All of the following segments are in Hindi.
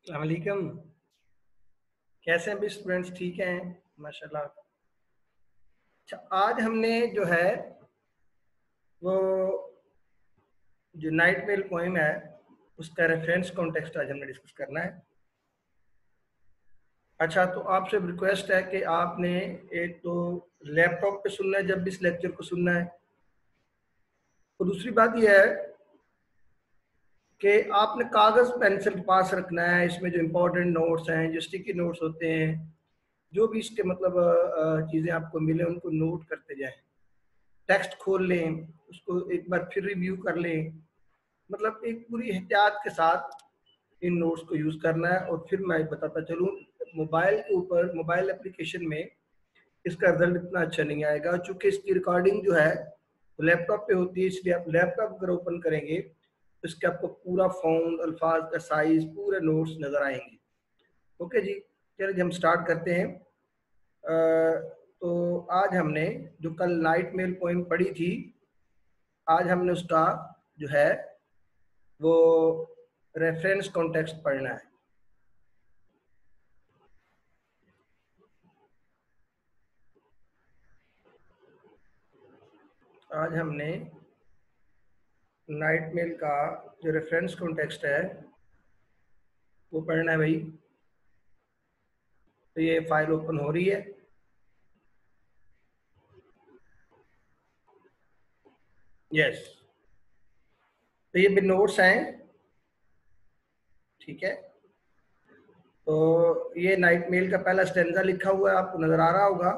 वालेकुम। कैसे हैं भी स्टूडेंट्स? ठीक हैं माशाल्लाह। अच्छा, आज हमने जो है वो जो नाइट मेल पोएम है उसका रेफरेंस कॉन्टेक्स्ट आज हमने डिस्कस करना है। अच्छा, तो आपसे रिक्वेस्ट है कि आपने एक तो लैपटॉप पे सुनना है जब भी इस लेक्चर को सुनना है, और दूसरी बात यह है कि आपने कागज़ पेंसिल पास रखना है। इसमें जो इम्पोर्टेंट नोट्स हैं, जो स्टिकी नोट्स होते हैं, जो भी इसके मतलब चीज़ें आपको मिले उनको नोट करते जाएं। टेक्स्ट खोल लें, उसको एक बार फिर रिव्यू कर लें। मतलब एक पूरी एहतियात के साथ इन नोट्स को यूज़ करना है। और फिर मैं बताता चलूँ, मोबाइल के ऊपर मोबाइल एप्लीकेशन में इसका रिजल्ट इतना अच्छा नहीं आएगा, चूँकि इसकी रिकॉर्डिंग जो है वो लैपटॉप पे होती है। इसलिए आप लैपटॉप अगर ओपन करेंगे तो इसके आपको पूरा फ़ॉन्ट, अल्फाज का साइज़, पूरे नोट्स नज़र आएंगे। ओके जी, चलिए हम स्टार्ट करते हैं। तो आज हमने जो कल नाइट मेल पोएम पढ़ी थी, आज हमने उसका जो है वो रेफरेंस कॉन्टेक्स्ट पढ़ना है। आज हमने नाइट मेल का जो रेफरेंस कॉन्टेक्स्ट है वो पढ़ना है भाई। तो ये फाइल ओपन हो रही है। यस, तो ये भी नोट्स हैं, ठीक है। तो ये नाइट मेल का पहला स्टेंजा लिखा हुआ है, आपको नजर आ रहा होगा।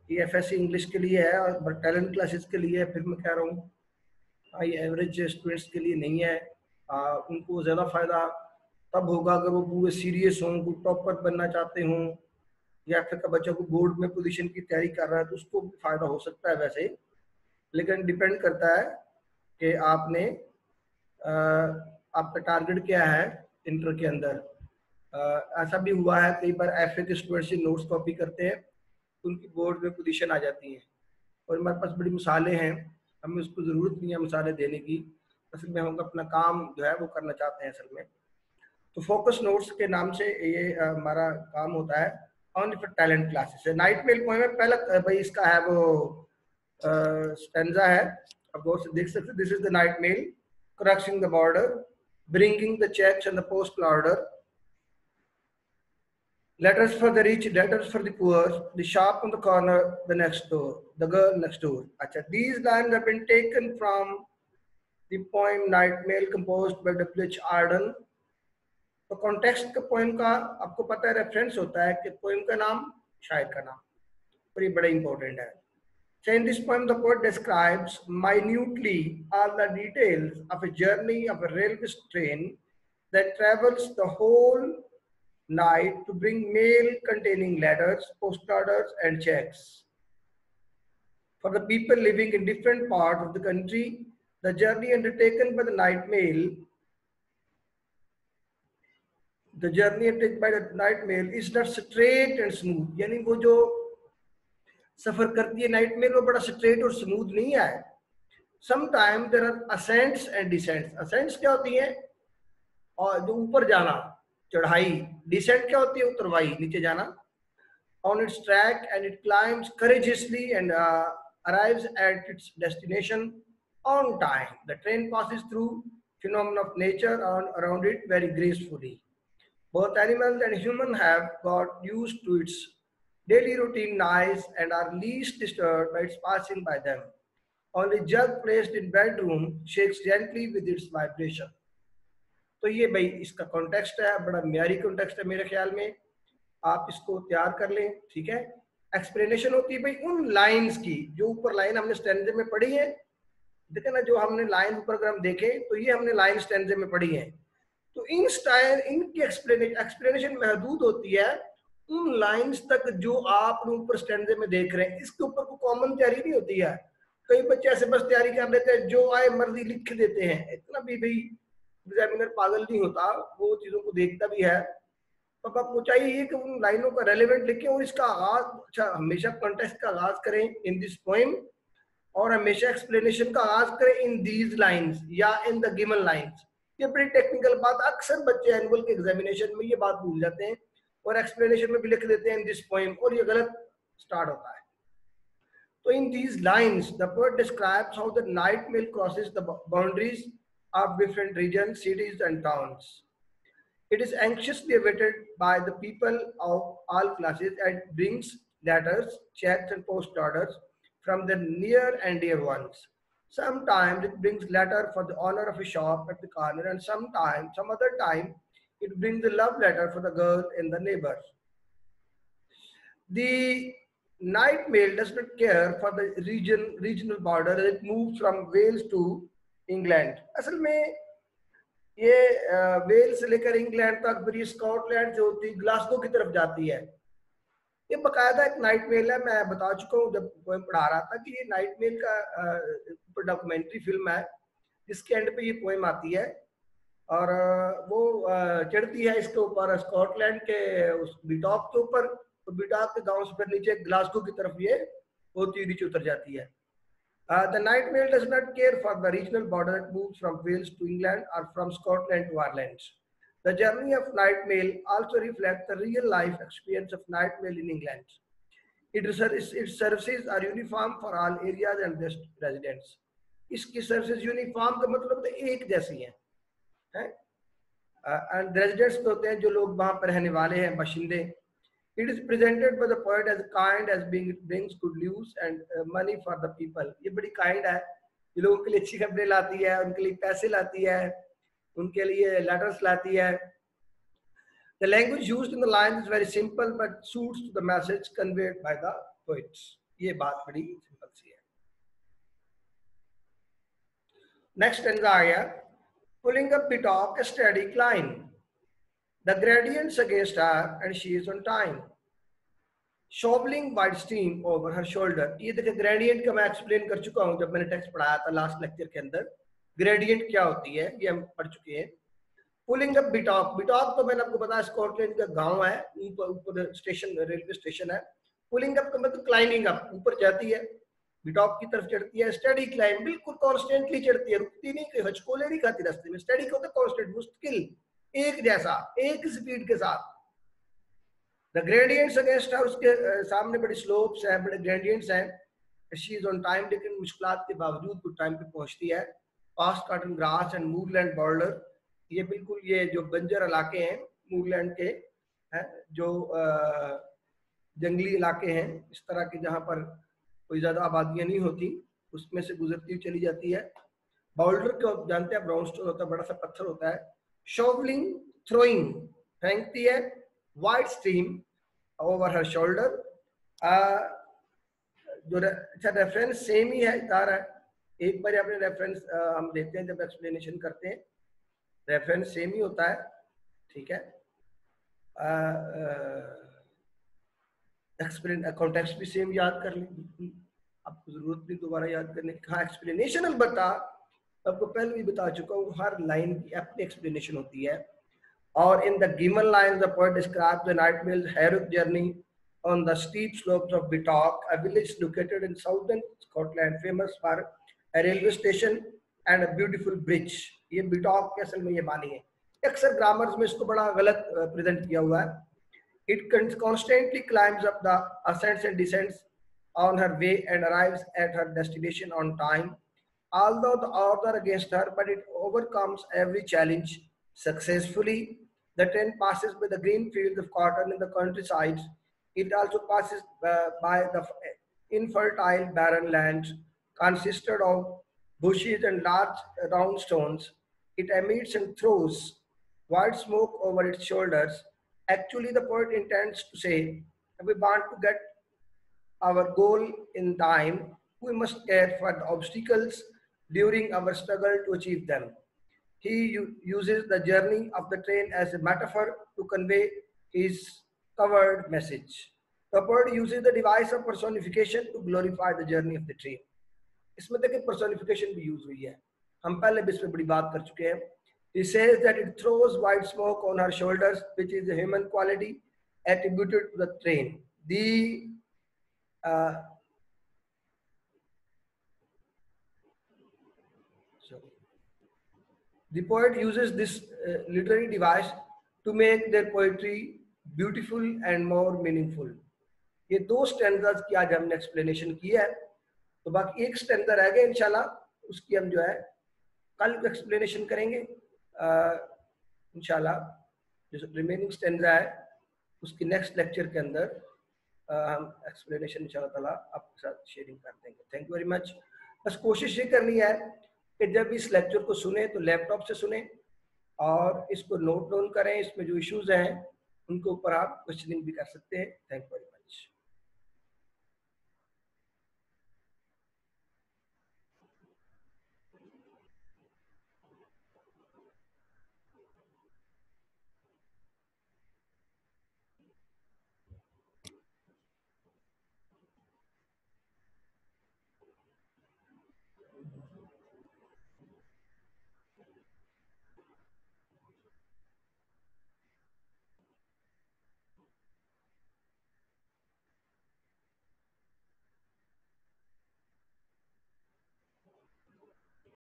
ये एफएससी इंग्लिश के लिए है और टैलेंट क्लासेस के लिए है। फिर मैं कह रहा हूँ, हाँ, ये एवरेज स्टूडेंट्स के लिए नहीं है। उनको ज़्यादा फायदा तब होगा अगर वो पूरे सीरियस हों, कोई टॉपर बनना चाहते हों, या फिर का बच्चा को बोर्ड में पोजीशन की तैयारी कर रहा है तो उसको भी फायदा हो सकता है वैसे। लेकिन डिपेंड करता है कि आपने आपका टारगेट क्या है इंटर के अंदर। ऐसा भी हुआ है कई बार एफए के स्टूडेंट्स से नोट्स कॉपी करते हैं, उनकी बोर्ड में पोजीशन आ जाती है। और हमारे पास बड़ी मिसालें हैं, हमें उसको ज़रूरत नहीं है मिसालें देने की। असल में हम अपना काम जो है वो करना चाहते हैं असल में। तो फोकस नोट्स के नाम से ये हमारा काम होता है। Only for talent classes. Night mail poem में पहला भाई इसका है वो स्टेंजा है, आप गौर से देख सकते। This is the night mail crossing the border, bringing the cheques and the postal order, letters for the rich, letters for the poor, the shop on the corner, the next door, the girl next door. Acha, these lines have been taken from the poem Night Mail composed by W.H. Auden. तो कॉन्टेक्स्ट का पोएम का आपको पता है रेफरेंस होता है कि पोएम का नाम, शायर का नाम, और ये बड़ा इंपॉर्टेंट है। So in this poem, the poet describes minutely all the details of a journey of a railway train that travels the whole night to bring mail containing letters, post orders, and checks. For the people living in different parts of the country, the journey undertaken by the night mail is not straight and smooth. यानी वो जो सफर करती है नाइट मेल वो बड़ा स्ट्रेट और स्मूथ नहीं है। Sometime there are ascents and descents. Ascents क्या होती है? और जो ऊपर जाना, चढ़ाई। डिसेंट क्या होती है? उतरवाई, नीचे जाना। On its track, and it climbs courageously and arrives at its destination on time. The train passes through phenomena of nature around it very gracefully. Both animals and humans have got used to its daily routine nice and are least disturbed by its passing by them. Only jug placed in bedroom shakes gently with its vibration. तो ये भाई इसका कॉन्टेक्स्ट है, बड़ा म्यारी कॉन्टेक्स्ट है मेरे ख्याल में। आप इसको तैयार कर लें, ठीक है। एक्सप्लेनेशन होती है भाई उन लाइंस की जो ऊपर लाइन हमने स्टैंजे में पढ़ी है। देखे ना, जो हमने लाइन ऊपर अगर हम देखें तो ये हमने लाइन स्टैंजे में पढ़ी है। तो इन स्टाइल इनकी एक्सप्लेनेशन महदूद होती है उन लाइंस तक जो आप ऊपर स्टैंजे में देख रहे हैं। इसके ऊपर कोई कॉमन तैयारी नहीं होती है। कई बच्चे ऐसे बस तैयारी कर लेते हैं, जो आए मर्जी लिख देते हैं। इतना भी भाई एग्जामिनर पागल नहीं होता, वो चीजों को देखता भी है। तो आपको चाहिए कि उन लाइनों का रेलेवेंट लिखें और इसका आगाज अच्छा हमेशा कॉन्टेक्स्ट का आगाज करें इन दिस पोएम, और हमेशा एक्सप्लेनेशन का आगाज करें इन दीज लाइंस या इन द गिवन लाइंस। ये बड़ी टेक्निकल बात, अक्सर बच्चे एनुअल के एग्जामिनेशन में ये बात भूल जाते हैं और एक्सप्लेनेशन में भी लिख देते हैं इन दिस पोएम, और ये गलत स्टार्ट होता है. So in these lines, the poet describes how the night mail crosses the boundaries of different regions, cities, and towns. It is anxiously awaited by the people of all classes and brings letters, checks, and post orders from the near and dear ones. Sometimes it brings letter for the owner of a shop at the corner, and some other time, it brings a love letter for the girl in the neighbor. The night mail does not care for the regional border. It moves from Wales to England. असल में ये वेल्स से लेकर इंग्लैंड तक, फिर ये स्कॉटलैंड जो होती है ग्लासगो की तरफ जाती है. ये बकायदा एक नाइट मेल है. मैं बता चुका हूँ जब पोएम पढ़ा रहा था कि ये नाइट मेल का डॉक्यूमेंट्री फिल्म है जिसके एंड पे ये पोएम आती है और वो चढ़ती है इसके ऊपर स्कॉटलैंड के उस बिटॉक के ऊपर, तो बिटॉक के गांव से फिर नीचे ग्लासगो की तरफ ये होती नीचे उतर जाती है. The night mail does not care for the regional border that moves from Wales to England or from Scotland to Ireland. The journey of night mail also reflects the real life experience of night mail in England. Its services are uniform for all areas and residents. इसकी सर्विसेज यूनिफॉर्म का मतलब एक जैसी हैं, एंड रेजिडेंट्स तो होते हैं जो लोग वहां पर रहने वाले हैं, बाशिंदे. It is presented by the poet as kind as being it brings good news and money for the people. ये बड़ी kind है, ये लोगों के लिए अच्छी खबरें लाती है, उनके लिए पैसे लाती है, उनके लिए letters लाती है. The language used in the lines is very simple but suits to the message conveyed by the poets. ये बात बड़ी सिंपल सी है. Next stanza आ गया. Pulling up the top, a steady climb. The gradients against her and she is on time. Shoveling white steam over her shoulder. ये देखिए ग्रेडियंट का मैं एक्सप्लेन कर चुका हूँ जब मैंने टेक्स्ट पढ़ाया था लास्ट लेक्चर के अंदर. ग्रेडियंट क्या होती है ये हम पढ़ चुके हैं. Pulling up बिटॉक. बिटॉक तो मैंने आपको बताया स्कॉटलैंड का गांव है, ऊपर स्टेशन रेलवे स्टेशन है. पुलिंग अप का मतलब क्लाइंबिंग अप, ऊपर जाती है, बिटॉक की तरफ चढ़ती है. स्टडी क्लाइंब, बिल्कुल कॉन्स्टेंटली चढ़ती है, रुकती नहीं, कोई हचकोले नहीं खाती रास्ते में. स्टडी का होता है कॉन्स्टेंट, मुश्किल, एक जैसा, एक स्पीड के साथ. The gradients against her, उसके सामने बड़ी स्लोप्स हैं, बड़े ग्रेडियंट्स हैं. She is on time, लेकिन मुश्किलात के बावजूद कुछ टाइम पे पहुंचती है. Past cotton grass and moorland border. ये बिल्कुल ये जो बंजर इलाके हैं मूरलैंड के हैं, जो जंगली इलाके हैं इस तरह के जहाँ पर कोई ज्यादा आबादियां नहीं होती, उसमें से गुजरती हुई चली जाती है. बाउल्डर को जानते हैं, ब्राउन स्टोन होता है, बड़ा सा पत्थर होता है. शॉवलिंग, थ्रोइंग, फेंकती है. वाइट स्ट्रीम ओवर हर शोल्डर. जो अच्छा रेफरेंस सेम ही है, इधर है. एक बार अपने रेफरेंस हम देते हैं जब एक्सप्लेनेशन करते हैं, रेफरेंस सेम ही होता है, ठीक है. एक्सप्लेन कॉन्टेक्स्ट भी सेम याद कर लें, आपको जरूरत नहीं दोबारा याद करने की. हाँ एक्सप्लेनेशन अलबत्ता आपको पहले भी बता चुका हूँ, हर लाइन की अपनी एक्सप्लेनेशन होती है. और in the given line the poet describes the night mail heroic journey on the steep slopes of Bitok, a village located in southern Scotland, famous for a railway station and a beautiful bridge. ये बिटॉक के असल में ये मानी है, अक्सर ग्रामर्स में इसको बड़ा गलत प्रेजेंट किया हुआ है. It constantly climbs up the ascents and descents on her way and arrives at her destination on time. Although the odds are against her, but it overcomes every challenge successfully. The train passes by the green fields of cotton in the countryside. It also passes by the infertile barren land consisted of bushes and large round stones. It emits and throws white smoke over its shoulders. Actually, the poet intends to say, if we want to get our goal in time, we must care for the obstacles during our struggle to achieve them. He uses the journey of the train as a metaphor to convey his covered message. The poet uses the device of personification to glorify the journey of the train. इसमें देखिए personification भी यूज हुई है, हम पहले भी इस पे बड़ी बात कर चुके हैं. He says that it throws white smoke on her shoulders, which is a human quality attributed to the train. The poet uses this literary device to make their poetry beautiful and more meaningful. ये दो स्टैंडर्ड्स की आज हमने एक्सप्लेनेशन की है, तो बाकी एक स्टैंडर्ड रह गया इंशाल्लाह, उसकी हम जो है कल एक्सप्लेनेशन करेंगे इंशाल्लाह। जो रिमेनिंग स्टैंडर्ड है उसकी नेक्स्ट लेक्चर के अंदर हम एक्सप्लेनेशन इंशाल्लाह ताला आपके साथ शेयरिंग कर देंगे। Thank you very much. बस कोशिश ये करनी है कि जब इस लेक्चर को सुने तो लैपटॉप से सुने और इसको नोट डाउन करें, इसमें जो इश्यूज हैं उनके ऊपर आप क्वेश्चनिंग भी कर सकते हैं। Thank you very much.